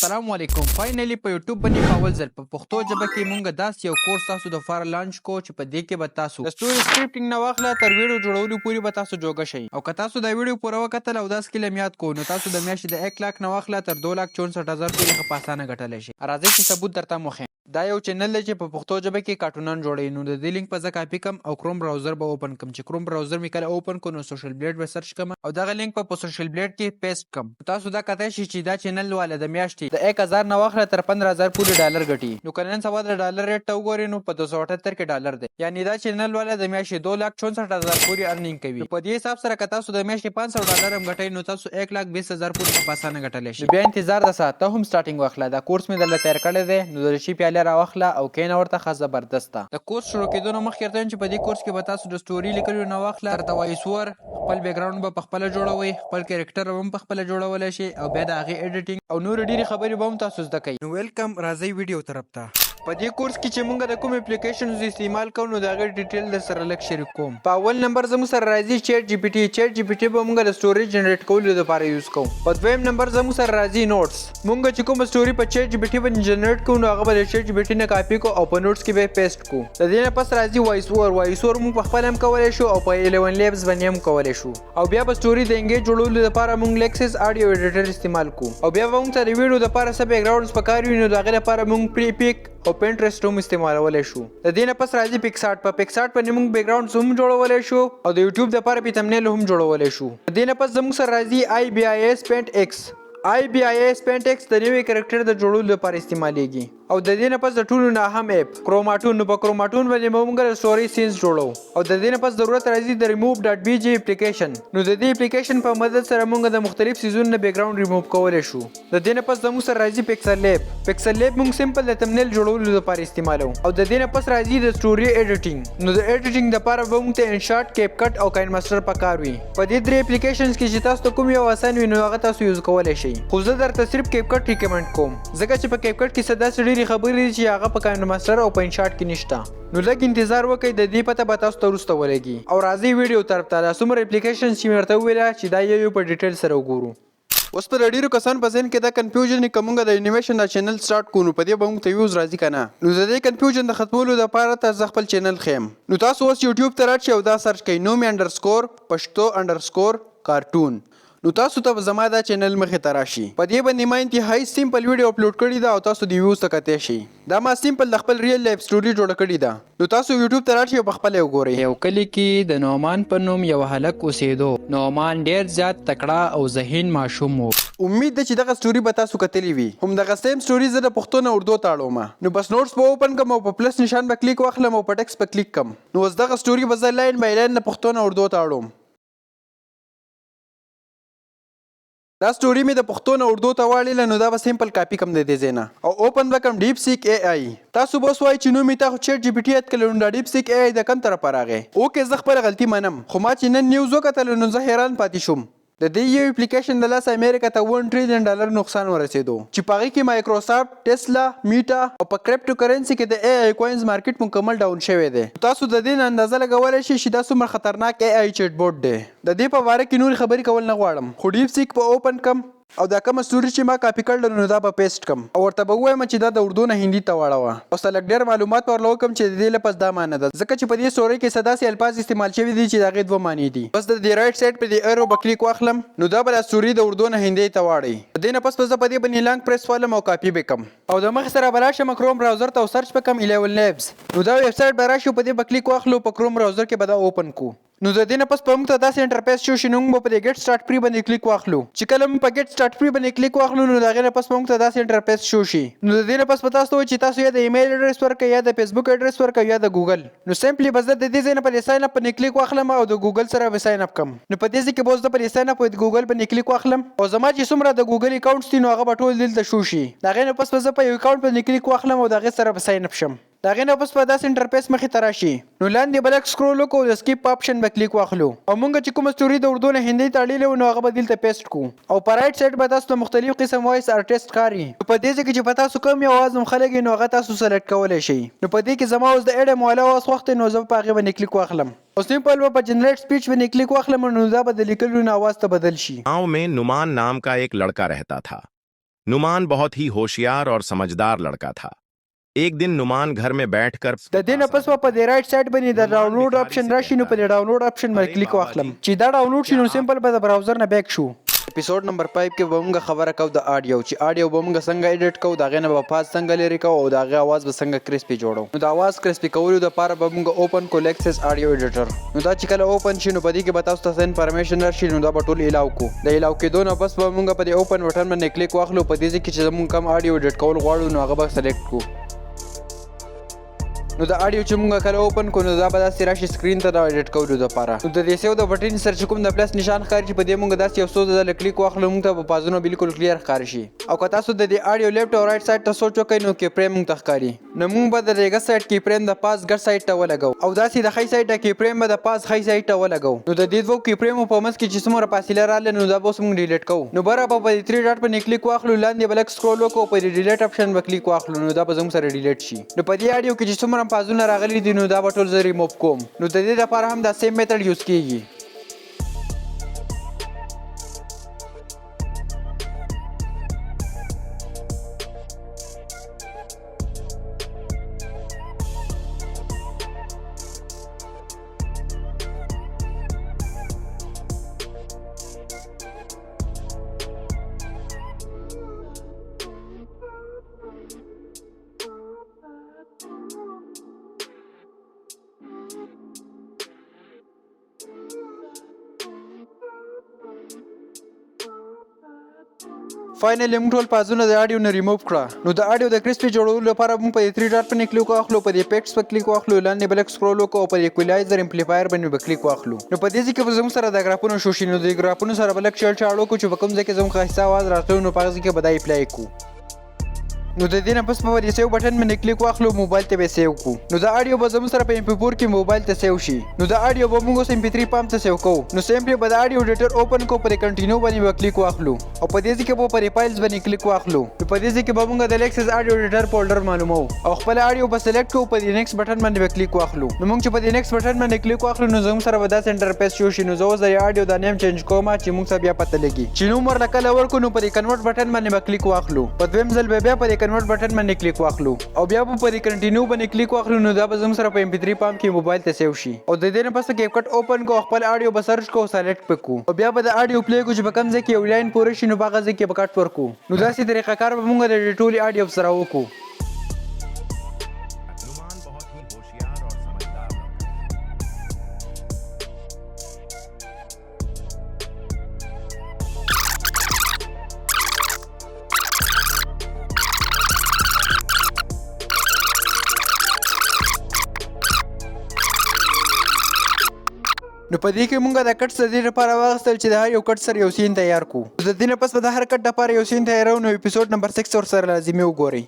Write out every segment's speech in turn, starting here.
السلام علیکم. فاینلی په یوټیوب باندې په اول ځل په پښتو ژبه کې مونږ داسې یو کورس تاسو د لپاره لانچ کو چې په دې کې به تاسو د سټوري سکرپټینګ نه واخله تر ویډیو جوړولو پورې به تاسو جوګه شئ. او که تاسو دا ویډیو پوره وکتل او دا سکیل یې یاد کو نو تاسو د میاشتې د 1 لک نه واخله تر 2,64,000 پورې په اسانه ګټلی شئ. راځئ چې ثبوت درته وښیم. دا یو چینل دی چې په پښتو ژبه کې کارټونان جوړوي. نو د دې لینک په زه کاپي کم او کروم براوزر به اوپن کم. چې کروم براوزر مې کله اوپن کو نو سوشل بلیډ به سرچ کم او دغه لینک په سوشل بلیډ کې پیسټ کم. تاسو دا کتای شئ چې دا چینل والا د میاشتې د 1000 نه واخله تر 15,000 پورې ډالر ګټي. نو که نن سبا د ډالر ریټ ته وګورئ نو په 278 کې ډالر دی. یعنی دا چینل والا د میاشتې 2,64,000 پورې ارنینګ کوي. په دې حساب سره که تاسو د میاشتې 500 ډالر هم ګټئ نو تاسو 1,20,000 پورې په اسانه ګټلی شئ. بیا انتظار د ساعت ته هم سټارټینګ واخله. دا کورس مې درله تیار کړی دی. نو د شي پیاله راواخله او کینه ورته ښه زبردست ده. د کورس شروع کېدو نه مخکې درته چې په دې کورس کې به تاسو د سټوري لیکلو نه واخله تر د وایس اوور خپل بیک ګراوند به پخپله جوړوئ، خپل کریکټر هم پخپله جوړولی شئ او بیا د هغې ایډیټینګ او نورې ډېرې خبرې به هم تاسو زده کوئ. نو ویلکم، راځئ ویډیو طرف ته. په دې کورس کې چې مونږ د کوم اپلیکیشنز استعمال کوو نو د هغې ډیټیل در سره لږ شریک کوم. په اول نمبر زموږ سره راځي چیټ جی پی ټي. چیټ جی پی ټي به مونږ د سټوري جنریټ کولو لپاره یوز کوو. په دویم نمبر زموږ سره راځي نوټس. مونږ چې کوم سټوري په چیټ جی پی ټي باندې جنریټ کوو نو هغه به د چیټ جی پی ټي نه کاپي کو او په نوټس کې به پیسټ کو. د دې نه پس راځي وایس اوور. وایس اوور مونږ پخپله هم کولی شو او په 11 لیبس باندې هم کولی شو. او بیا به سټوري د انګیج جوړولو لپاره مونږ لیکسس اډیو ایډیټر استعمال کوو. او بیا به مونږ ته د ویډیو لپاره څه بیک ګراونډز پکار وي نو د هغې لپاره مونږ پری پیک او پینټرسټ هم استعمالولی شو. د دې نه پس راځي پکسارټ. په پکسارټ باندې مونږ بیک ګراونډز هم جوړولی شو او د یوټیوب دپاره پې تمنیل هم جوړولی شو. د دې نه پس زموږ سره راځي آی بی آی ایس پینټ ایکس. آی بی آی ایس پینټ ایکس د نوي کرکټر د جوړولو لپاره استعمالیږي. او د دې نه پس د ټولو نه اهم اپ کروماټون. نو په کروماټون باندې به موږ د سټوري سینز جوړو. او د دې نه پس ضرورت راځي د ریموو ډاټ بي جي اپلیکیشن. نو د دې اپلیکیشن په مدد سره موږ د مختلف سیزونو نه بیک ګراوند ریموو کولی شو. د دې نه پس زموږ سره راځي پکسل لیب. پکسل لیب موږ سمپل د تمنیل جوړولو لپاره استعمالو. او د دې نه پس راځي د سټوري ایډیټینګ. نو د ایډیټینګ دپاره به موږ ته انشاټ، کیپ کټ او کاین ماسټر پکار وي. په دې درې اپلیکیشنز کې چې تاسو ته کوم یو اسان وي نو هغه تاسو یوز کولی شئ. خو زه درته صرف کیپ کټ ریکمنډ کوم ځکه چې په کیپ کټ کې څه داسې ډېرې خبرې دي چې هغه په کاین ماسټر او په انشاټ کې نشته. نو لږ انتظار وکئ، د دې پته به تاسو ته وروسته ولګي. او راځئ ویډیو طرف ته. دا څومره اپلیکیشنز چې مې ورته وویله چې دا یو په ډیټیل سره وګورو. اوس په ډېرو کسانو په ذهن کې دا کنفیوژن که موږ د انیمیشن دا چینل سټارټ کړو نو په دې به موږ ته ویوز راځي که نه. نو د دې کنفیوژن د ختمولو دپاره ته زه خپل چینل ښیم. نو تاسو اوس یوټیوب ته راشئ او دا سرچ کئ نومي انډرسکور پښتو انډرسکور کارټون. نو تاسو ته زما دا چینل مخې ته راشي. په دې باندې ما انتهایی سیمپل ویډیو اپلوډ کړې ده او تاسو د ویوز ته کتی شئ. دا ما سیمپل د خپل ریل لایف سټوري جوړه کړې ده. نو تاسو یوټیوب ته راشئ او په خپله وګورئ. یو کلي کې د نعمان په نوم یو هلک اوسېدو. نعمان ډېر زیات تکړه او ذهین ماشوم و. امید ده چې دغه سټوري به تاسو کتلی وي. همدغه سیم سټوري زه د پښتو نه اردو ته اړوم. نو بس نوټس به اوپن کړم او په پلس نشان به کلیک واخلم او په ټکس به کلیک کړم. نو اوس دغه سټوري به زه لاین بای لاین د پښتو نه اردو ته اړوم. دا سټوري مې د پښتو نه اردو ته واړېله. نو دا به سمپل کاپي کړم د دې ځای نه او اوپن به کړم ډیپ سیک اے آی. تاسو به اوس وایئ چې نوم یې تا خو چیټ جی پي ټي یاد کړلی نو دا ډیپ سیک اے آی د کوم طرفه راغی. اوکې، زه خپله غلطي منم. خو ما چې نن نیوز وکتل نو زه حیران پاتې شوم. د دې یو اپلیکیشن د لاسه امریکا ته $1 ټریلیون نقصان ورسېدو چې په هغې کې مایکروسافټ، ټیسلا، میټا او په کریپټو کرنسي کې د اے آی کوینز مارکیټ مکمل ډاون شوی دی. تاسو د دې نه اندازه لګولی شئ چې دا څومره خطرناک اے آی چیټ بوټ دی. د دې په باره کې نورې خبرې کول نه غواړم خو ډیپ سیک په اوپن کم او دا کومه سټوري چې ما کاپي کړله نو دا به پیسټ کم او ورته به ووایم چې دا د اردو نه هندي ته واړوه. اوس لږ ډېر معلومات ورله وکړم چې د دې لپس دا معنی ده ځکه چې په دې سټوري کې څه داسې الفاظ استعمال شوي دي چې د هغې 2 معنی دي. بس د دې رایټ سایډ په دې ایرو به کلیک واخلم نو دا به دا سټوري د اردو نه هندي ته واړوي. د دې نه پس به زه په دې باندې لانګ پریس والم او کاپي به کړم او د مخې سره به راشم کروم براوزر ته او سرچ به کړم 11 لیبس. نو دا ویب سایټ به راشي په دې به کلیک واخلو. په کروم براوزر کې به دا اوپن کو. نو د دې نه پس په موږ ته داسې انټرفیس شو چې موږ به په دې ګیټ سټارټ پری باندې کلیک واخلو. چې کله موږ په ګیټ سټارټ پری باندې کلیک واخلو نو د هغې نه پس په موږ ته داسې انټرفیس شو شي. نو د دې نه پس به تاسو ته وایي چې تاسو یا د ایمیل اډرس ورکړئ یا د فیسبوک اډرس ورکړئ یا د ګوګل. نو سمپلی به زه د دې ځای نه په دې ساین اپ باندې کلیک واخلم او د ګوګل سره به ساین اپ کړم. نو په دې ځای کې به اوس زه په دې ساین اپ د ګوګل باندې کلیک واخلم او زما چې څومره د ګوګل اکاونټس دي نو هغه به ټول دلته شو شي. د هغې نه پس به زه په یو اکاونټ باندې کلیک واخلم او د هغې سره به ساین اپ شم. د هغې نه پس به داسې انټرفیس مخې ته راشي. نو لاندې به لږ سکرول وکړو د سکیپ آپشن به کلیک واخلو او موږ چې کومه سټوري د اردو نه هندي ته اړېلې وو نو هغه به دلته پیسټ کړو. او په رایټ سایډ به تاسو ته مختلف قسم وایس ارټسټ ښکاري. نو په دې ځای کې چې په تاسو کوم یو اواز مخلګي نو هغه تاسو سلیکټ کولی شئ. نو په دې کې زما اوس د ایډم والا اواز خوښ دی نو زه په هغې باندې کلیک واخلم. او سمپل به په جنریټ سپیچ باندې کلیک واخلم نو دا به د لیکلو نه اواز ته بدل شي. गांव में नुमान नाम का एक लड़का रहता था. नुमान बहुत ही होशियार और समझदार लड़का था। एक दिन नुमान घर में बैठकर د دې نه پس په دې رائټ سایډ باندې د ډاونلوډ آپشن راشي نو په دې ډاونلوډ آپشن باندې کلیک واخلم چې دا ډاونلوډ شي نو سمپل به د براوزر نه بیک شو. اپیسوډ نمبر 5 کې به موږ خبره کوو د آډیو چې آډیو به موږ څنګه ایډیټ کوو، د هغې نه به پاس څنګه لرې کوو او د هغې اواز به څنګه کرسپي جوړو. نو د اواز کرسپي کولو دپاره به موږ اوپن کړو لیکسس آډیو ایډیټر. نو دا چې کله اوپن شي نو په دې کې به تاسو ته څه انفارمیشن راشي نو دا به ټول الاو کو. د الاو کېدو نه بس به موږ په دې اوپن بټن باندې کلیک واخلو. په دې ځای کې چې زموږ کوم آډیو ایډیټ کول غواړو نو هغه به سلیکټ کړو. نو د آډیو چې موږ کله اوپن کړو نو دا به داسې راشي سکرین ته د ایډیټ کولو دپاره. نو د دې سیو د بټن سره چې کوم د پلس نشان ښکاري چې په دې موږ داسې یو څو ځله کلیک واخلو موږ ته به پازونه بالکل کلیر ښکاره شي. او که تاسو د دې آډیو لیفټ او رایټ سایډ ته سوچ وکړئ نو کیپریم موږ ته ښکاري. نو موږ به د دې ګس سایډ کیپریم د پاس ګس سایډ ته ولګو او داسې د ښی سایډ کیپریم به د پاس ښی سایډ ته ولګو. نو د دې دوو کیپریمو په منځ کې چې څومره فاصله راغله نو دا به اوس موږ ډیلیټ کوو. نو بره به په دې 3 ډاټ باندې کلیک واخلو، لاندې به لږ سکرول وکړو، په دې ډیلیټ آپشن به کلیک واخلو نو دا به زموږ سره ډیلیټ شي. نو په دې آډیو کې چې څومره پازونه راغلي دي نو دا به ټول زه ریموف کوم. نو د دې لپاره هم دا سیم میتھډ یوز کیږي. فاینلی موږ ټول پازونه د آډیو نه ریموف کړه. نو د آډیو د کرسپي جوړولو لپاره موږ په 3 ډاټ باندې کلیک واخلو، په دې افیکټس په کلیک واخلو، لاندې به لږ سکرول وکړو او په ایکوالایزر امپلیفایر باندې به کلیک واخلو. نو په دې ځای کې به زموږ سره د ګرافونو شو شي. نو د ګرافونو سره به لږ چړ چاړ وکړو چې په کوم ځای کې زموږ ښایسته اواز راتلو نو په هغه ځای کې به دا اپلای کړو. نو د دې نه پس په دې سیو بټن باندې کلیک واخلو، موبایل ته به سیو کو. نو د آډیو به زموږ سره په MP4 کې موبایل ته سیو شي. نو د آډیو به موږ اوس MP3 پام ته سیو کوو. نو سیمپلی به د آډیو ایډیټر اوپن کو، پر کنټینیو باندې به کلیک واخلو او په دې ځای کې به پر فایلز باندې کلیک واخلو. نو په دې ځای کې به موږ د لیکسس آډیو ایډیټر فولډر معلومو او خپل آډیو به سلیکټ کوو، په دې نیکسټ بټن باندې به کلیک واخلو. نو موږ چې په دې نیکسټ بټن باندې کلیک واخلو نو زموږ سره به دا انټرفیس شو شي. نو زه اوس د آډیو د نیم چینج کوم چې موږ ته بیا پته لګي چې نوم ورله کله ورکو. نو په دې کنورټ بټن باندې به کلیک واخلو، په دویم ځل به بیا په دې کنورټ بټن باندې کلیک واخلو او بیا په دې کنټینیو باندې کلیک واخلو. نو دا به زموږ سره په MP3 پام کې موبایل ته سیو شي او د دې نه پس کیپ کټ اوپن کو، خپل آډیو به سرچ کو، سلیکټ پکو او بیا به د آډیو پلی کو چې په کوم ځای کې یو لاین پوره شي نو په هغه ځای کې به کټ ورکو. نو داسې طریقه کار به موږ د ټولې آډیو سره وکړو. نو په دې کې موږ د کټ د دې لپاره واخیستل چې د هر یو کټ سره یو سین تیار کړو. د دې نه پس به د هر کټ لپاره یو سین تیارو. نو اپیسوډ نمبر 6 ورسره لازمي وګورئ.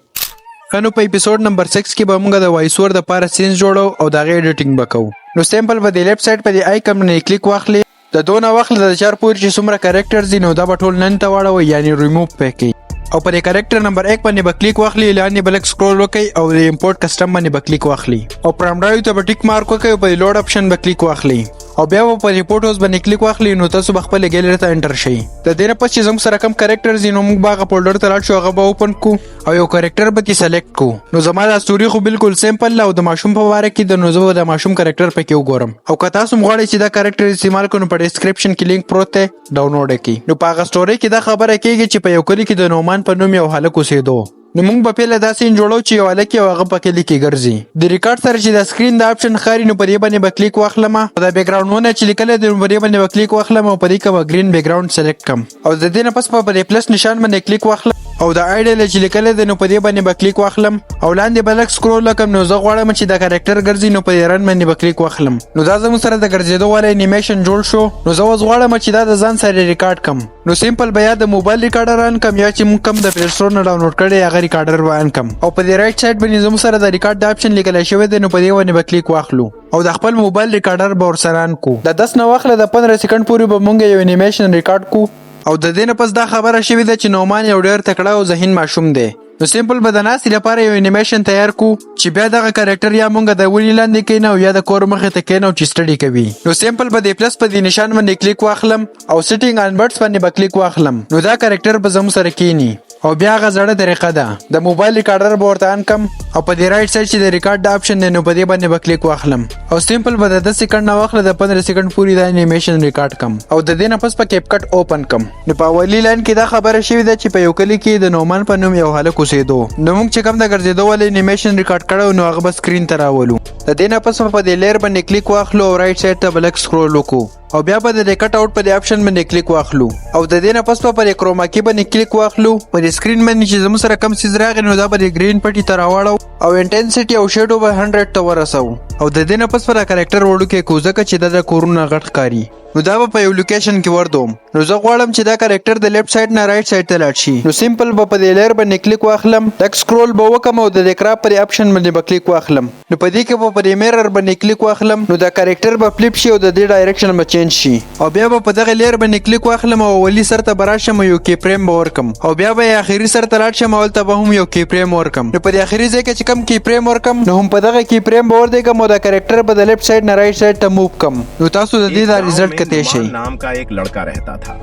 نو په اپیسوډ نمبر 6 کې به موږ د وایس اوور لپاره سینز جوړو او د هغې ایډیټینګ به کوو. نو سیمپل به د لیفټ سایډ په دې آیکن باندې کلیک واخلئ، د دونه واخله د 4 پورې چې څومره کریکټرز دي نو دا به ټول نن ته واړوئ، یعنی ریموف پې کړئ او په دې کریکټر نمبر 1 باندې به کلیک واخلئ، لاندې به لږ سکرول وکړئ او د امپورټ کسټم باندې به کلیک واخلئ او پرام ډرایو ته به ټیک مارک وکړئ او په لوډ آپشن به کلیک واخلئ او بیا به په ریپورټوز باندې کلیک واخلئ. نو تاسو به خپل ګیلری ته انټر شئ. د دې نه پس چې زموږ سره کم کریکټرز دي نو موږ به هغه فولډر ته لاړ شو، هغه به اوپن کو او یو کریکټر به ترې سلیکټ کو. نو زما دا ستوري خو بالکل سیمپل او د ماشوم په باره کې د نو زه د ماشوم کریکټر پکې وګورم او که تاسو غواړئ چې دا کریکټر استعمال کړو نو په ډسکرپشن کې لینک پروت دی، ډاونلوډ کړئ. نو په هغه ستوري کې دا خبره کېږي چې په یو کلي کې د نومان په نوم یو هلک اوسېدو. نو موږ به پیله دا سین جوړو چې یو هلک او هغه په کلي کې ګرځي. د ریکارډ سره چې د سکرین د آپشن ښکاري نو په دې باندې به کلیک واخلم او د بیک ګراوند چې لیکلی دی نو په دې باندې به کلیک واخلم او په دې کې به ګرین بیک ګراوند سلیکټ کړم او د دې نه پس په دې پلس نشان باندې کلیک واخلم او د آیډل چې لیکلی دی نو په دې باندې به کلیک واخلم او لاندې به لږ سکرول وکړم. نو زه غواړم چې د کریکټر ګرځي نو په دې رن باندې به کلیک واخلم. نو دا زموږ سره د ګرځېدو والا انیمیشن جوړ شو. نو زه اوس غواړم چې دا د ځان سره ریکارډ کړم. نو سیمپل به یا د موبایل ریکارډر آن کړم یا چې موږ کوم د پلی سټور نه ډاونلوډ کړی هغه ریکارډر به آن کړم او په دې رایټ سایډ باندې زموږ سره د ریکارډ د آپشن لیکلی شوی دی. نو په دې باندې به کلیک واخلو او د خپل موبایل ریکارډر به ورسره آن کو. د 10 نه واخله د 15 سکند پورې به موږ یو انیمیشن ریکارډ کو او د دې نه پس دا خبره شوې ده چې نومان یو ډېر تکړه او ذهین ماشوم دی. نو سیمپل به د ناستې لپاره یو انیمیشن تیار کو چې بیا دغه کریکټر یا موږ د ونې لاندې کښېنو او یا د کور مخې ته کښېنو چې سټډي کوي. نو سیمپل به د پلس په دې نشان باندې کلیک واخلم او سیټینګ آن بټس باندې به کلیک واخلم. نو دا کریکټر به زموږ سره کښېني او بیا هغه زړه طریقه ده د موبایل ریکارډر به ورته ان کم او په دې رائټ سایډ چې د ریکارډ د اپشن دی نو په دې باندې به کلیک واخلم او سیمپل به د 10 سکند نه واخله د 15 سکند پورې د انیمیشن ریکارډ کم او د دې نه پس په کیپ کټ اوپن کم. نو په اولی لاین کې دا خبره شوې ده چې په یو کلی کې د نومان په نوم یو هلک اوسېدو. نو موږ چې کوم د ګرځېدو ول انیمیشن ریکارډ کړو نو هغه به سکرین ته راولو. د دې نه پس په دې لیر باندې کلیک واخلو او رائټ سایډ ته بلک سکرول وکړو او بیا به د کټ اوټ په دې اپشن باندې کلیک واخلو او د دې نه پس په کروما کې باندې کلیک واخلو. په دې سکرین باندې چې زموږ سره کم سیز راغی نو دا به د ګرین پټي ته راوړو او انټنسټي او شیډو به 100 ته ورسو او د دې نه پس پر کریکټر وړو کې کوزه چې د کورونه غټ ښکاري نو دا به په یو لوکیشن کې وردوم. نو زه غواړم چې دا کریکټر د لیفټ سایډ نه رائټ سایډ ته لاړ شي. نو سیمپل به په دې لیر باندې کلیک واخلم ټک سکرول به وکم او د کراپ پر اپشن باندې به کلیک واخلم. نو په دې کې به په دې میرر باندې کلیک واخلم نو دا کریکټر به فلپ شي او د دې ډایرکشن به چینج شي او بیا به په دغه لیر باندې کلیک واخلم او اولی سر ته براشم یو کی فریم به ورکم او بیا به اخیری سر ته لاړ شم او ته به هم یو کی فریم ورکم. نو په دې اخیری ځای کې چې کم کی فریم ورکم نو هم په دغه کی فریم به وردیږم او دا کریکټر به د لیفټ سایډ نه رائټ سایډ ته موو کم. نو تاسو د دې دا ریزلټ کته شي. नाम का एक लड़का रहता था.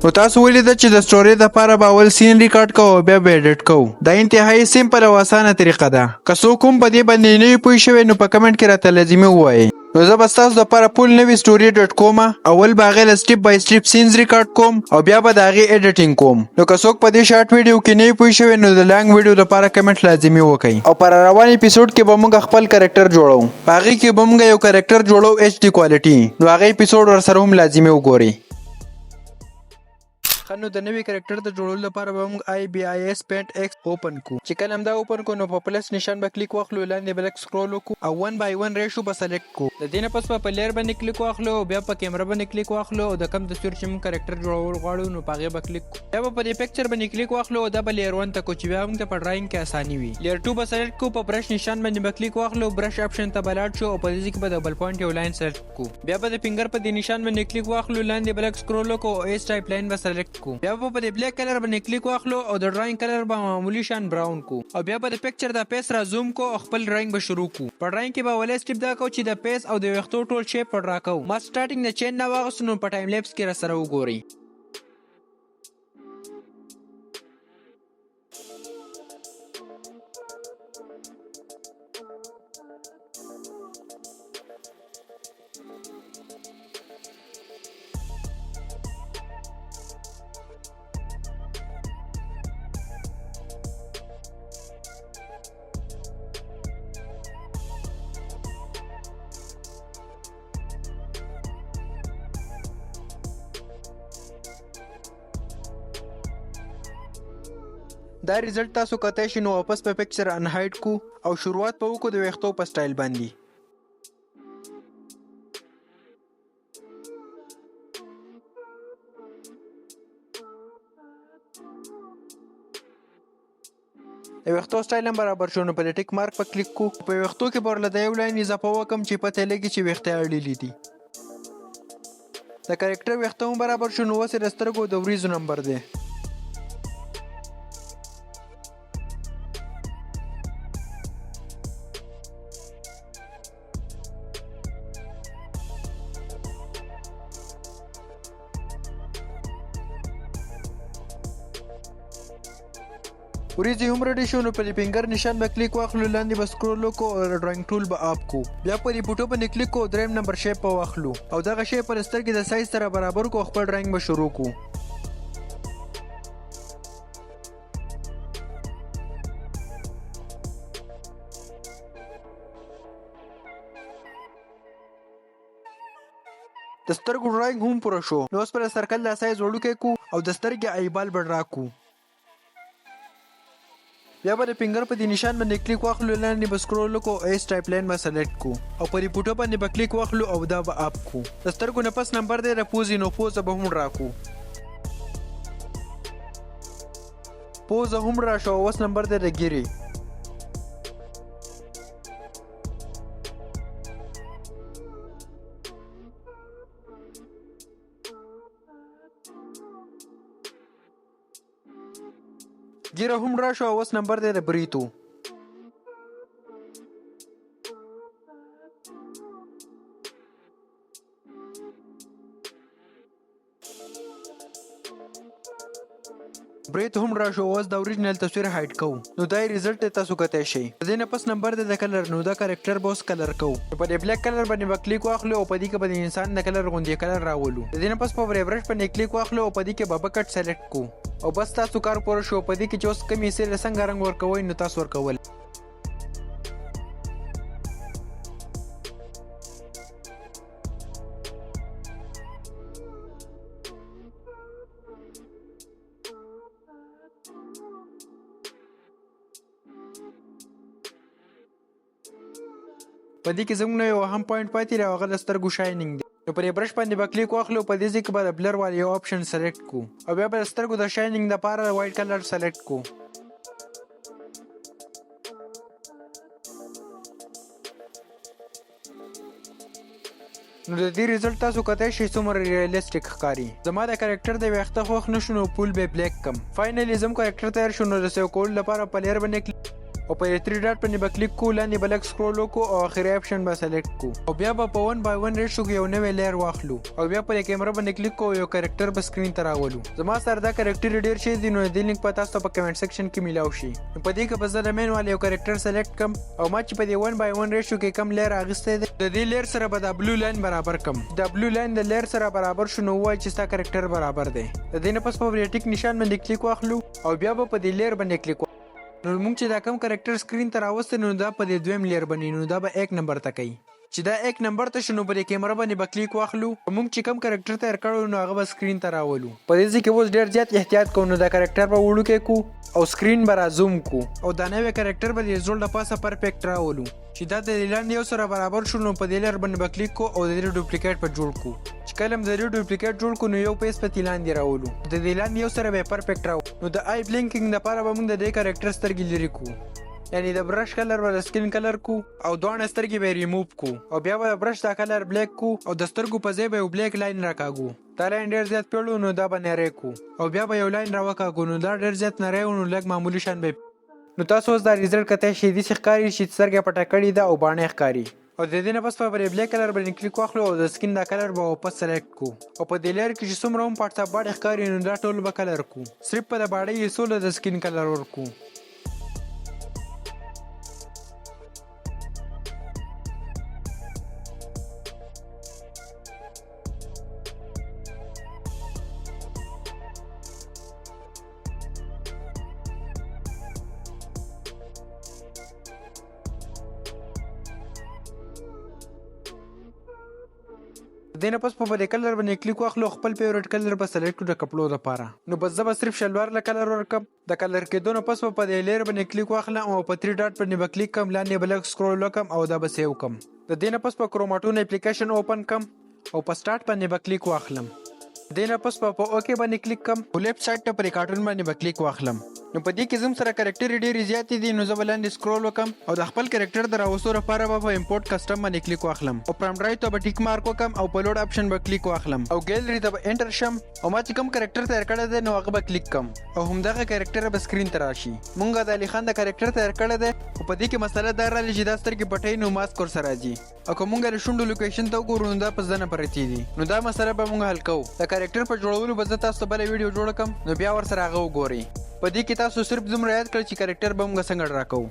نو تاسو ولید چې د سټوري د لپاره به اول سین ریکارډ کوو بیا به ایډیټ کوو. دا انتهایی سیمپل او اسانه طریقه ده. که څوک هم په دې باندې نه پوه شوی نو په کمنټ کې راته لازمي ووایي. نو زه به تاسو لپاره پول نوی story.com اول به هغه سټیپ بای سټیپ سینز ریکارډ کوم او بیا به د هغې ایډیټینګ کوم. نو که څوک په دې شارټ ویډیو کې نه پوه شوی نو د لانګ ویډیو لپاره کمنټ لازمي وکړئ. او پر روان اپیسوډ کې به موږ خپل کریکټر جوړو. په هغې کې به موږ یو کریکټر جوړو ایچ ډي کوالټي. نو هغه اپیسوډ ورسره هم لازمي وګورئ. نو د نوی کریکټر د جوړولو لپاره به موږ آی بی آی اس پینټ ایکس اوپن کو. چې کله هم دا اوپن کو نو په پلس نشان به کلیک واخلو لاندې بلک سکرول وکړو او 1 بای 1 ریشو به سلیکټ کو. د دې نه پس په لیر باندې کلیک واخلو او بیا په کیمرا باندې کلیک واخلو او د کم تصویر چې موږ کریکټر جوړول غواړو نو په هغه به کلیک کو. بیا په دې پکچر باندې کلیک واخلو او دا به لیر 1 ته کو چې بیا موږ په ډراینګ کې اساني وي. لیر 2 به سلیکټ کو په برش نشان باندې به کلیک واخلو برش اپشن ته بلاړ شو او په دې کې به ډبل پوینټ یو لاین سلیکټ کو. بیا به د فینګر په دې نشان باندې کلیک واخلو لاندې بلک سکرول وکړو او ایس ټایپ لاین به سلیکټ کو. بیا په دې بلیک کلر باندې کلیک واخلو او د ډراینګ کلر به معمولی شان براون کو او بیا به د پکچر د پیس را زوم کو او خپل ډراینګ به شروع کو. په ډراینګ کې به ولې سټیپ دا کو چې د پیس او د ویختو ټول شیپ پر راکو. ما سټارټینګ د چین نه واغستو نو په ټایم لیپس کې را سره وګورئ. دا ریزلټ تاسو کتای شئ نو واپس په پکچر ان هایډ کو او شروعات په وکړو د ویښتو په سټایل باندې. د ویښتو سټایل هم برابر شو نو په ټیک مارک په کلیک کو. په ویښتو کې به ورله د یو لاین اضافه وکم چې پته لګي چې ویښته اړیلي دي. د کریکټر ویښته هم برابر شو نو اوس یې د سترګو د وریځو نمبر دی. وریځې هم ریډي شو نو په دې فینګر نشان به کلیک واخلو لاندې به سکرول وکړو او ډراینګ ټول به اپ کو. بیا په دې فوټو باندې کلیک کو دریم نمبر شیپ به واخلو او دغه شیپ پر سترګې د سایز سره برابر کو خپل ډراینګ به شروع کو. د سترګو ډراینګ هم پوره شو نو اوس پر سرکل د سایز وړوکی کو او د سترګې ایبال به ډرا کو. بیا به د فینګر په دې نشان باندې کلیک واخلو لاندې به سکرول وکړو ایس ټایپ لاین به سلیکټ کو او په دې فوټو باندې به کلیک واخلو او دا به اپ کو. د سترګو نه پس نمبر دی د پوزې نو پوزه به هم راکو. پوزه هم راشو اوس نمبر دی د ګیرې. ګیره هم راشو اوس نمبر دی د بریتو. بریت هم راشو اوس د اوریجنل تصویر هایډ کوو نو دا ریزلټ تاسو کتای شئ. د دې نه پس نمبر د کلر نو دا کریکټر به اوس کلر کوو. په دې بلیک کلر باندې به کلیک واخلو او په دې کې به د انسان د کلر غوندې کلر راولو. د دې نه پس په برش باندې کلیک واخلو او په دې کې به بکټ سلیکټ کوو او بس تاسو کار پوره شو. په دې کې چې اوس کوم یې سره څنګه رنګ ورکوئ نو تاسو ورکول. په دې کې زموږ نه یو هم پوینټ پاتې دی او هغه د سترګو شاینینګ دی. نو پر برش باندې به کلیک واخلو په دې ځای کې به د بلر والی یو آپشن سلیکټ کو او بیا به د سترګو د شاینینګ دپاره وایټ کلر سلیکټ کو. نو د دې ریزلټ تاسو کتای شئ څومره ریالستیک ښکاري. زما د کریکټر د ویښته خوښ نه شو نو پول به بلیک کم. فاینلی زم کریکټر تیار شو. نو د سیو کولو لپاره په لیر باندې او په 3 ډاټ باندې به کلیک کوو، لاندې به لږ سکرول وکړو او اخري آپشن به سلیکټ کوو او بیا به په 1:1 ریشو کې یو نوی لیر واخلو او بیا په کیمرا باندې کلیک کوو یو کریکټر به سکرین ته راولو. زما سره دا کریکټر ډیر شي دي نو د لینک په تاسو په کمنټ سیکشن کې میلاو شي. نو په دې کې به زه د مین والی یو کریکټر سلیکټ کم او ما چې په دې 1:1 ریشو کې کم لیر اغسته دی د دې لیر سره به د بلو لاین برابر کم. د بلو لاین د لیر سره برابر شو نو وای چې ستا کریکټر برابر دی. د دې نه پس په ټیک نشان باندې کلیک واخلو او بیا به په دې لیر باندې کلیک. نو موږ چې دا کم کریکټر سکرین ته راوسته نو دا په دې دویم لیر باندې نو دا به 1 نمبر ته کوي. چې دا 1 نمبر ته شنو په کیمرا باندې به کلیک واخلو. موږ چې کم کریکټر تیار کړو نو هغه به سکرین ته راولو. په دې ځکه اوس ډیر زیات احتیاط کوو نو دا کریکټر به وړو کې کو او سکرین به را زوم کو او دا نوې کریکټر به د زول د پاسه پرفیکټ راولو. چې دا د لاندې یو سره برابر شو نو په دې لیر باندې به کلیک کو او د دې ډوپلیکیټ په جوړ کو. چې کله هم د دې ډوپلیکیټ جوړ کو نو یو پیس په لاندې راولو. د دې لاندې یو سره به پرفیکټ راو. نو د آی بلینکینګ لپاره به موږ د دې کریکټر سترګې لري کو، یعنی د برش کلر به د سکرین کلر کو او دوه سترګې به ریموو کو او بیا به د برش دا کلر بلیک کو او د سترګو په ځای به یو بلیک لاین راکاږو. دا لاین ډیر زیات پیړو نو دا به نری کو او بیا به یو لاین راوکاږو نو دا ډیر زیات نری و نو لږ معمولی شان به. نو تاسو اوس دا ریزلټ کتای شئ داسې ښکاري چې سترګې پټه کړې ده او باڼه ښکاري. او د دې نه پس په بلیک کلر باندې کلیک واخلو او د سکین دا کلر به واپس سلیکټ کو او په دې لیر کې چې څومره هم پټه باډي ښکاري نو دا ټول به کلر کو. صرف په د باډي یې سوله د سکین کلر ورکو. د دې نه پس په دې کلر باندې کلیک واخلو خپل فیورټ کلر به سلیکټ کړو د کپړو لپاره. نو بس زه به صرف شلوار له کلر ورکم. د کلر کېدو نه پس په دې لیر باندې کلیک واخلم او په 3 ډاټ باندې به کلیک کم، لاندې به لږ سکرول وکم او دا به سیو کم. د دې نه پس په کروماټون اپلیکیشن اوپن کم او په سٹارټ باندې به کلیک واخلم. د دې نه پس په اوکے باندې کلیک کم او لیفټ سایډ ته پر کارټون باندې به کلیک واخلم. نو په دې کې زم سره کریکټر ډیر زیات دي نو زه بلاندې سکرول وکم او د خپل کریکټر د راوستو لپاره به په امپورټ کسٹم باندې کلیک واخلم او پرام ډرایو ته به ټیک مارک وکم او په لوډ آپشن به کلیک واخلم او ګیلری ته به انټر شم او ما چې کوم کریکټر تیار کړی دی نو هغه به کلیک کم او همدغه کریکټر به سکرین ته راشي. مونږ د علي خان د کریکټر تیار کړی دی او په دې کې مسله دا راغلی چې دا سترګې پټۍ نو ماسک ورسره راځي او که مونږ د شونډو لوکیشن ته وګورو نو دا په زنه پرتې دي. نو دا مسله به مونږ حل کوو. د کریکټر په جوړولو به زه تاسو ته بله ویډیو جوړ کړم نو بیا ورسره هغه وګورئ. په دې کې تاسو صرف دومره یاد کړئ چې کریکټر به موږ څنګه ډرا کوو.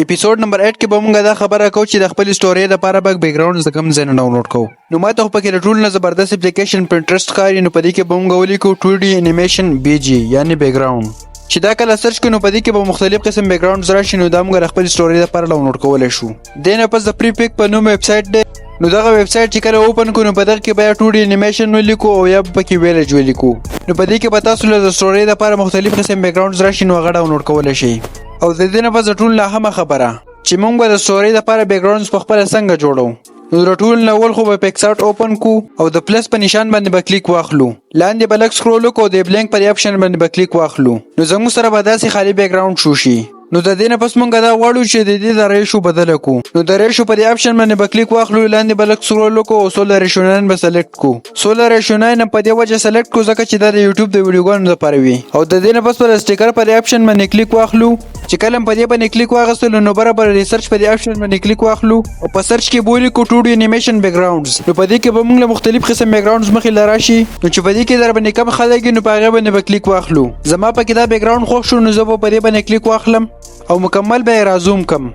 اپیسوډ نمبر 8 کې به موږ دا خبره کوو چې د خپل سټوري لپاره بیک ګراوند څنګه ځنه ډاونلوډ کوو. نو ماته خو پکې ټول نه زبردست اپلیکیشن پینټرست ښکاري نو په دې کې به موږ ولیکو 2D انیمیشن BG یعنی بیک ګراوند. چې دا کله سرچ کړو نو په دې کې به مختلف قسم بیک ګراوند راشي نو دا موږ خپل سټوري لپاره ډاونلوډ کولای شو. دې نه پس د پری پیک په نوم ویب سایټ دی. نو دغه ویب سایټ چې کله اوپن کړو نو په دغه کې به 2D انیمیشن ولیکو او یا پکې ویلج ولیکو. نو په دې کې به تاسو له سټوري لپاره مختلف قسم بیک ګراوند راشي نو هغه ډاونلوډ کولای شئ. او د دې نه پس ټول لا هم خبره چې موږ به د سټوري لپاره بیک ګراوند په خپل څنګه جوړو. نو د ټول نه اول خو به پکسارت اوپن کو او د پلس په نشان باندې به کلیک واخلو، لاندې به لږ سکرول وکړو او د بلینک پر آپشن باندې به کلیک واخلو. نو زموږ سره به داسې خالی بیک ګراوند شو شي. نو د دې نه پس مونږ دا غواړو چې د دې د ریشو بدله کو. نو د ریشو په دې آپشن باندې به کلیک واخلو، لاندې به لږ سکرول وکړو او سولر ریشو 9 به سلیکټ کو. سولر ریشو 9 په دې وجه سلیکټ کو ځکه چې دا د یوټیوب د ویډیوګانو لپاره وي. او د دې نه پس پر سټیکر پر آپشن باندې کلیک واخلو چې کله په دې باندې کلیک واغستلو نو برابر ریسرچ په دې آپشن باندې کلیک واخلو او په سرچ کې بولی کو 2D انیمیشن بیک گراوندز. نو په دې کې به موږ له مختلف قسم بیک گراوندز مخې لراشي نو چې په دې کې در باندې کم خلک نو په هغه باندې به کلیک واخلو. زما په کې دا بیک گراوند خوښ شو نو زه به په دې باندې کلیک واخلم او مکمل به را زوم کم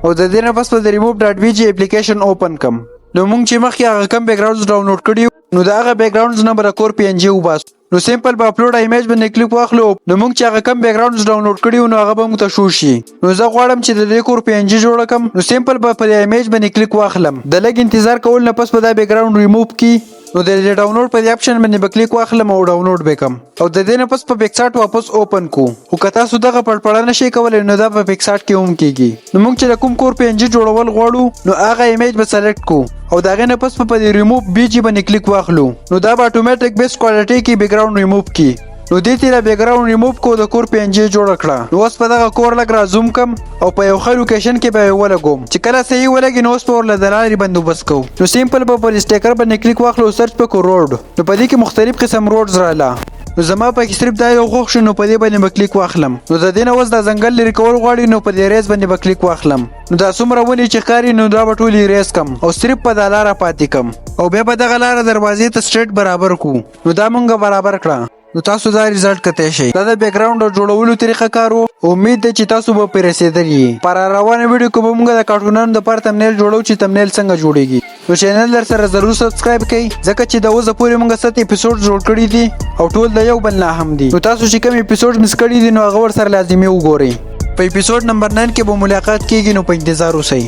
او د دې نه پس په remove.vg اپلیکیشن اوپن کم. نو موږ چې مخکې هغه کم بیک گراوندز ډاونلوډ کړي نو دا هغه بیک گراوندز نه به کور PNG وباسو. نو سیمپل به اپلوډ ایمیج باندې کلیک واخلو نو موږ چې هغه کم بیک گراوندز ډاونلوډ کړي نو هغه به موږ ته شو شي. نو زه غواړم چې د دې کور PNG جوړ کم نو سیمپل به په ایمیج باندې کلیک واخلم. د لږ انتظار کول نه پس به دا بیک گراوند ریموو کی نو د ډاونلوډ په آپشن باندې به کلیک واخلم او ډاونلوډ وکم او د دې نه پس په پکسارت واپس اوپن کو. او که تاسو دغه پړپړه نشئ کولای نو دا په پکسارت کې هم کیږي. نو موږ چې کوم کور PNG جوړول غواړو نو هغه ایمیج به سلیکټ کو او داغه نه پس په remove.vg باندې کلیک واخلو نو دا به اتوماتیک بیس کوالټي کې بیک گراوند ریموو کی. نو دې تیرا بیک گراوند ریموو کو د کور PNG جوړ کړه. نو اوس په دغه کور لګ را زوم کم او په یو ښه لوکیشن کې به ولګوم چې کله صحیح ولګي نو اوس په ورله د لارې بندوبست کوو. نو سیمپل به پر سټیکر باندې کلیک واخلو سرچ په کو روډ نو په دې کې مختلف قسم روډز رااله. نو زما په کې صرف دا یو خوښ شو نو په دې باندې به کلیک واخلم. نو د دې نه اوس د ځنګل لري کول غواړي نو په دې ریز باندې به کلیک واخلم. نو دا څومره ونې چې ښکاري نو دا به ټولې ریز کم او صرف په دا لاره پاتې کم او بیا به دغه لاره دروازې ته سټریټ برابر کو. نو دا مونږ برابر کړه. نو تاسو دا ریزلټ کتای شئ. دا د بیک گراوند جوړولو طریقه کارو. امید ده چې تاسو به پرې رسیدلی. پر روانه ویډیو کې به موږ د کارټونانو لپاره تمنیل جوړو چې تمنیل څنګه جوړیږي. نو چینل در سره ضرور سبسکرایب کړئ ځکه چې د اوسه پورې موږ 7 اپیسوډ جوړ کړي دي او ټول د یو بل نه هم دي. نو تاسو چې کوم اپیسوډ مس کړي دي نو هغه ور سره لازمي وګورئ. په اپیسوډ نمبر 9 کې به ملاقات کیږي نو په انتظار اوسئ.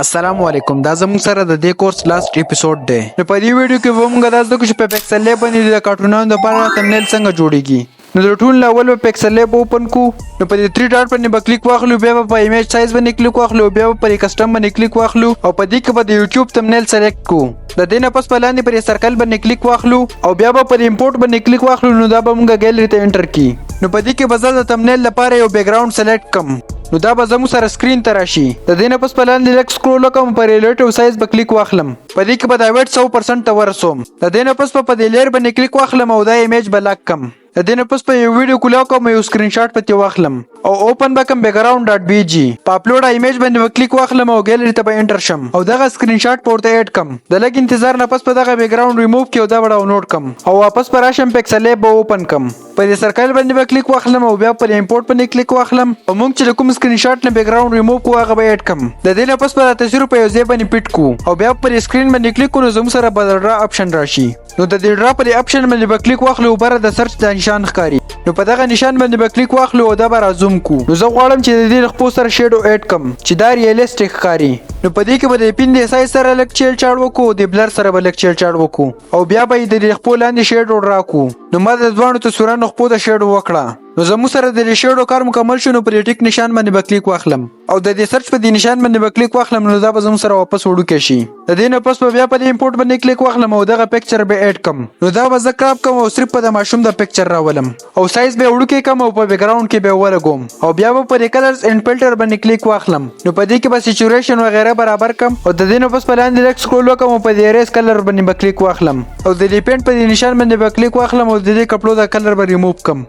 السلام علیکم. دا زموږ سره د دې کورس لاست اپیسوډ دی. نو په دې ویډیو کې به موږ دا زده کوو چې په پکسل لیب باندې د کارټونانو لپاره تمنیل څنګه جوړیږي. نو د ټول اول په پکسل لیب اوپن کو نو په دې 3 ډاټ باندې به کلیک واخلو بیا په ایمیج سایز باندې کلیک واخلو بیا په کسٹم باندې کلیک واخلو او په دې کې به د یوټیوب تمنیل سلیکټ کو. د دې نه پس په لاندې پر سرکل باندې کلیک واخلو او بیا په امپورټ باندې کلیک واخلو نو دا به موږ ګیلری ته انټر کی. نو په دې کې به زه د تمنیل لپاره یو بیک گراوند سلیکټ کم نو دا به زموږ سره سکرین ته راشي. د دې نه پس په لاندې لږ سکرول وکم په ریلیټیو سایز به کلیک واخلم په دې کې به دا ویډ 100% ته ورسوم. د دې نه پس په دې لیر باندې کلیک واخلم او دا ایمیج به لاک کم. د دې نه پس په یو ویډیو کولاو کوم یو سکرین شاټ پته واخلم او اوپن بکم بیک گراوند.bg په اپلوډ ایمیج باندې به کلیک واخلم او ګیلری ته به انټر شم او دغه سکرین شاټ پورته اډ کم. د لږ انتظار نه پس په دغه بیک گراوند ریموو کې او دا ډاونلوډ کم او واپس پر راشم پکسل لیب اوپن کم. په دې سرکل باندې به کلیک واخلم او بیا پر امپورټ باندې کلیک واخلم او موږ چې کوم سکرین شاټ نه بیک گراوند ریموو کوو هغه به اډ کم. د دې نه پس پر تصویر په یو ځای باندې پټ کو او بیا پر سکرین باندې کلیک کو نو زموږ سره به ډرا آپشن راشي. نو د دې ډرا پر آپشن باندې به کلیک واخلو او بر د سرچ د نشان ښکاری نو په دغه نشان باندې به کلیک واخلو او دا به را زوم کو. نو زه غواړم چې د دې خپل سره شیډو اډ کم چې دا ریالیسټیک ښکاری. نو په دې کې به د پین د سایز سره لک چیل چاړ وکړو د بلر سره به لک چیل چاړ وکړو او بیا به د خپل لاندې شیډو راکو. نو ما د ځوانو تصویرونو خپل د شیډو وکړه. نو زموږ سره د شیډو کار مکمل شو نو پر ټیک نشان باندې به کلیک واخلم او د دې سرچ په دې نشان باندې به کلیک واخلم نو دا به زموږ سره واپس وړو کې شي. د دې نه پس بیا په امپورټ باندې کلیک واخلم او دغه پکچر به اډ کم. نو دا به زه کراپ کوم او صرف په د ماشوم د پکچر راولم او سایز به وړو کې کم او په بیک گراوند کې به ولګوم او بیا به پر کلرز اینڈ فلټر باندې کلیک واخلم. نو په دې کې به سچوریشن وغیرہ برابر کم او د دې نه پس په لاندې لک سکرول وکم او په دې ریز کلر باندې به کلیک واخلم او د دې پینټ په دې نشان باندې به کلیک واخلم او د دې کپلو د کلر به ریموو کم.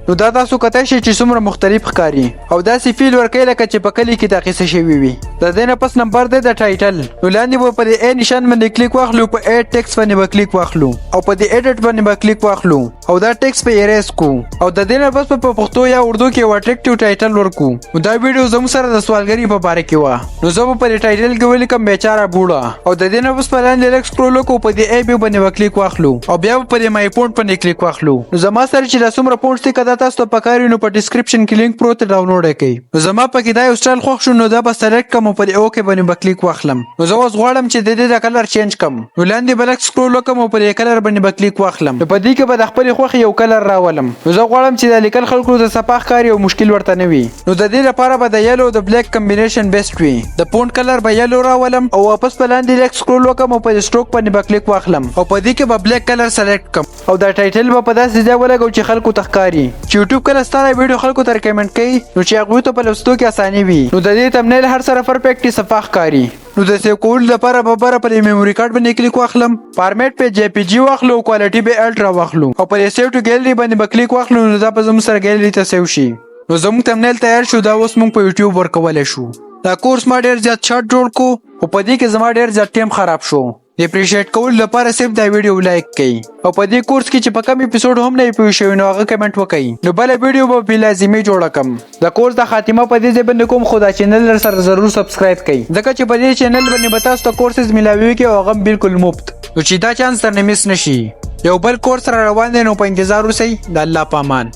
نو دا تاسو کتای شئ چې څومره مختلف ښکاري او داسې فیل ورکوي لکه چې په کلي کې اخیستل شوي وي. د دې نه پس نمبر دی د ټایټل. نو لاندې به په دې نشان باندې کلیک واخلو په اډ ټیکس باندې به کلیک واخلو او په دې ایډیټ باندې به کلیک واخلو او دا ټیکس په ایریز کو او د دې نه پس په پښتو یا اردو کې یو اټریکټیو ټایټل ورکو. نو دا ویډیو زموږ سره د سوالګری په باره کې و. نو زه په دې ټایټل کې ولیکم بیچاره بوډا او د دې نه پس په لاندې لږ سکرول وکړو په دې ای بي باندې به کلیک واخلو او بیا په دې مای پونټ باندې کلیک واخلو. نو زما سره چې د څومره پونټ دي کدا تاسو ته پکاري نو په ډسکرپشن کې لینک پروت ډاونلوډ کړئ. نو زما پکې دا یو سټایل خوښ شو نو دا به سلیکټ کوم په اوکې باندې به کلیک واخلم. نو زه اوس غواړم چې د دې د کلر چینج کم. نو لاندې بلک سکرول وکم او په دې کلر باندې به کلیک واخلم. نو په دې کې به د خپل خوښ یو کلر راولم. نو زه غواړم چې د لیکل خلکو د صفاح کاری او مشکل ورته نه وي. نو د دې لپاره به د یلو د بلیک کمبینیشن بیسټ وي. د پونټ کلر به یلو راولم او واپس په لاندې لک سکرول وکم او په سټروک باندې به کلیک واخلم او په دې کې به بلیک کلر سلیکټ کم او دا ټایټل به په داسې ځای ولګو چې خلکو ته ښکاري چې یوټیوب کله ستاره ویډیو خلکو ته ریکمند کوي نو چې هغوی ته په لوستو کې اساني وي. نو د دې تمنیل هر سره پرفیکټ صفاح ښکاري. نو د سیو کولو لپاره به بره پر میموري کارت باندې کلیک واخلم فارمیټ په جی پی جی واخلو کوالټي به الټرا واخلو او پر چې سیو ټو ګیلري باندې به کلیک واخلو نو دا به زموږ سره ګیلري ته سیو شي. نو زموږ تمنیل تیار شو. دا اوس موږ په یوټیوب ورکولی شو. دا کورس ما ډېر زیات شارټ جوړ کو خو په دې کې زما ډېر زیات ټایم خراب شو. د اپریشیټ کولو لپاره صرف دا ویډیو لایک کړئ او په دې کورس کې چې په کم اپیسوډ هم نه پوه شوي نو هغه کمنټ وکړئ. نو بله ویډیو به بې لازمي جوړه کړم. د کورس د خاتمه په دې ځای باندې کوم خو دا چینل در سره ضرور سبسکرایب کړئ ځکه چې په دې چینل باندې به تاسو ته کورسز میلاویږي او هغه هم بالکل مفت. نو چې دا چانس درنه میس نشي. یو بل کورس را روان دی نو په انتظار اوسئ. د الله په امان.